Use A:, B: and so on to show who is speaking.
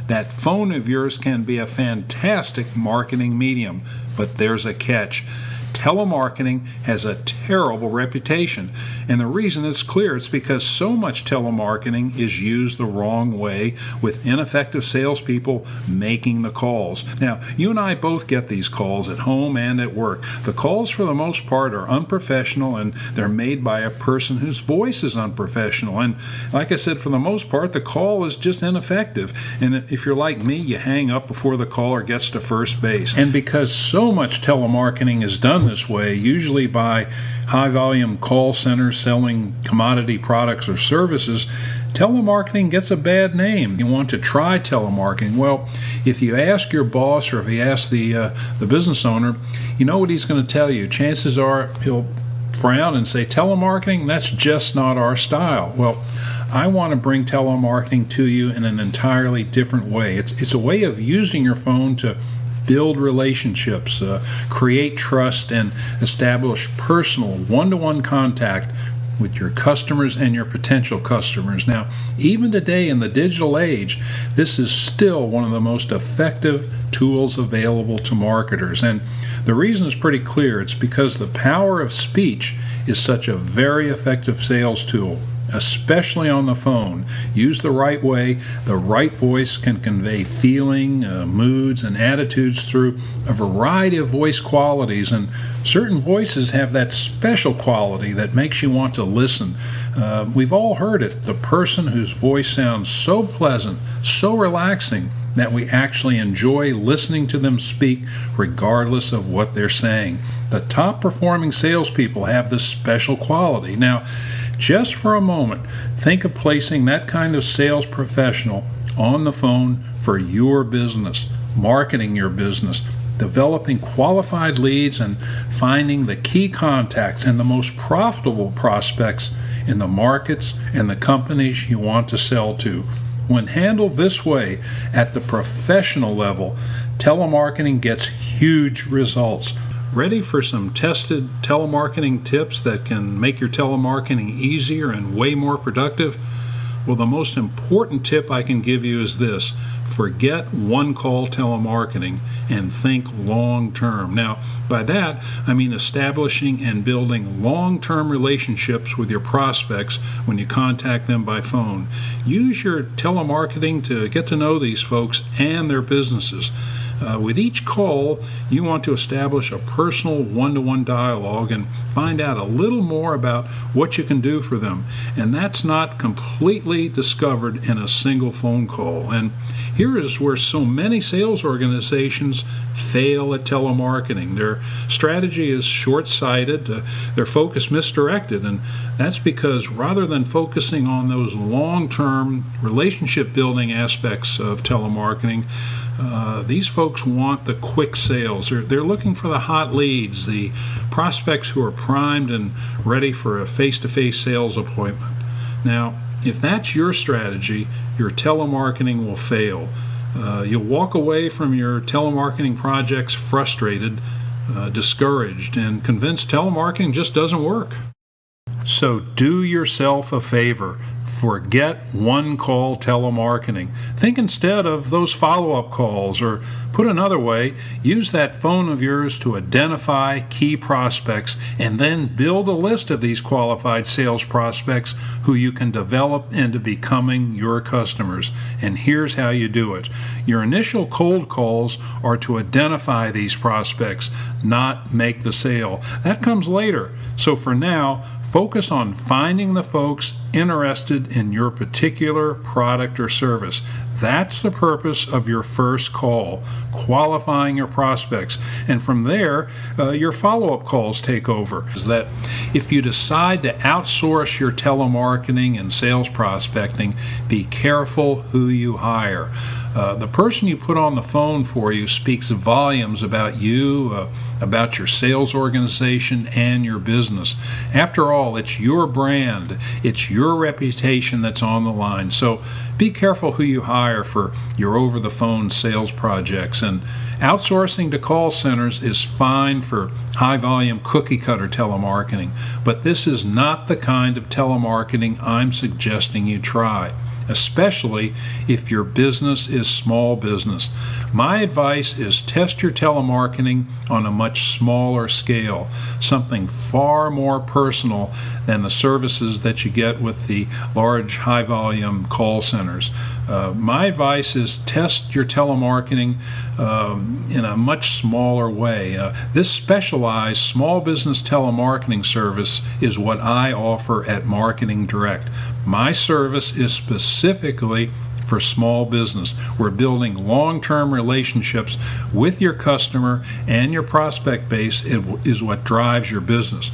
A: that phone of yours can be a fantastic marketing medium, but there's a catch. Telemarketing has a terrible reputation, and the reason is clear. It's because so much telemarketing is used the wrong way, with ineffective salespeople making the calls. Now, you and I both get these calls at home and at work. The calls, for the most part, are unprofessional, and they're made by a person whose voice is unprofessional. And like I said, for the most part, the call is just ineffective. And if you're like me, you hang up before the caller gets to first base. And because so much telemarketing is done this way, usually by high-volume call centers selling commodity products or services, telemarketing gets a bad name. You want to try telemarketing. Well, if you ask your boss or if you ask the business owner, you know what he's going to tell you. Chances are he'll frown and say, telemarketing, that's just not our style. Well, I want to bring telemarketing to you in an entirely different way. It's a way of using your phone to build relationships, create trust, and establish personal one-to-one contact with your customers and your potential customers. Now, even today in the digital age, this is still one of the most effective tools available to marketers. And the reason is pretty clear. It's because the power of speech is such a very effective sales tool, especially on the phone. Used the right way, the right voice can convey feeling, moods, and attitudes through a variety of voice qualities, and certain voices have that special quality that makes you want to listen. We've all heard it, the person whose voice sounds so pleasant, so relaxing, that we actually enjoy listening to them speak regardless of what they're saying. The top performing salespeople have this special quality. Now, just for a moment, think of placing that kind of sales professional on the phone for your business, marketing your business, developing qualified leads, and finding the key contacts and the most profitable prospects in the markets and the companies you want to sell to. When handled this way at the professional level, telemarketing gets huge results. Ready for some tested telemarketing tips that can make your telemarketing easier and way more productive? Well, the most important tip I can give you is this: forget one-call telemarketing and think long-term. Now, by that, I mean establishing and building long-term relationships with your prospects when you contact them by phone. Use your telemarketing to get to know these folks and their businesses. With each call, you want to establish a personal one-to-one dialogue and find out a little more about what you can do for them. And that's not completely discovered in a single phone call. And here is where so many sales organizations fail at telemarketing. Their strategy is short-sighted, their focus misdirected, and that's because rather than focusing on those long-term relationship-building aspects of telemarketing, these folks want the quick sales. They're looking for the hot leads, the prospects who are primed and ready for a face-to-face sales appointment. Now, if that's your strategy, your telemarketing will fail. You'll walk away from your telemarketing projects frustrated, discouraged, and convinced telemarketing just doesn't work. So do yourself a favor. Forget one-call telemarketing. Think instead of those follow-up calls, or put another way, use that phone of yours to identify key prospects and then build a list of these qualified sales prospects who you can develop into becoming your customers. And here's how you do it. Your initial cold calls are to identify these prospects, not make the sale. That comes later. So for now, focus on finding the folks interested in your particular product or service. That's the purpose of your first call, qualifying your prospects. And from there, your follow-up calls take over. Is that if you decide to outsource your telemarketing and sales prospecting, be careful who you hire. The person you put on the phone for you speaks volumes about you, about your sales organization, and your business. After all, it's your brand, it's your reputation that's on the line. So be careful who you hire for your over-the-phone sales projects. And outsourcing to call centers is fine for high-volume cookie-cutter telemarketing, but this is not the kind of telemarketing I'm suggesting you try. especially if your business is small business. My advice is test your telemarketing on a much smaller scale, something far more personal than the services that you get with the large high-volume call centers. My advice is test your telemarketing in a much smaller way. This specialized small business telemarketing service is what I offer at Marketing Direct. My service is specifically for small business. We're building long-term relationships with your customer and your prospect base is what drives your business.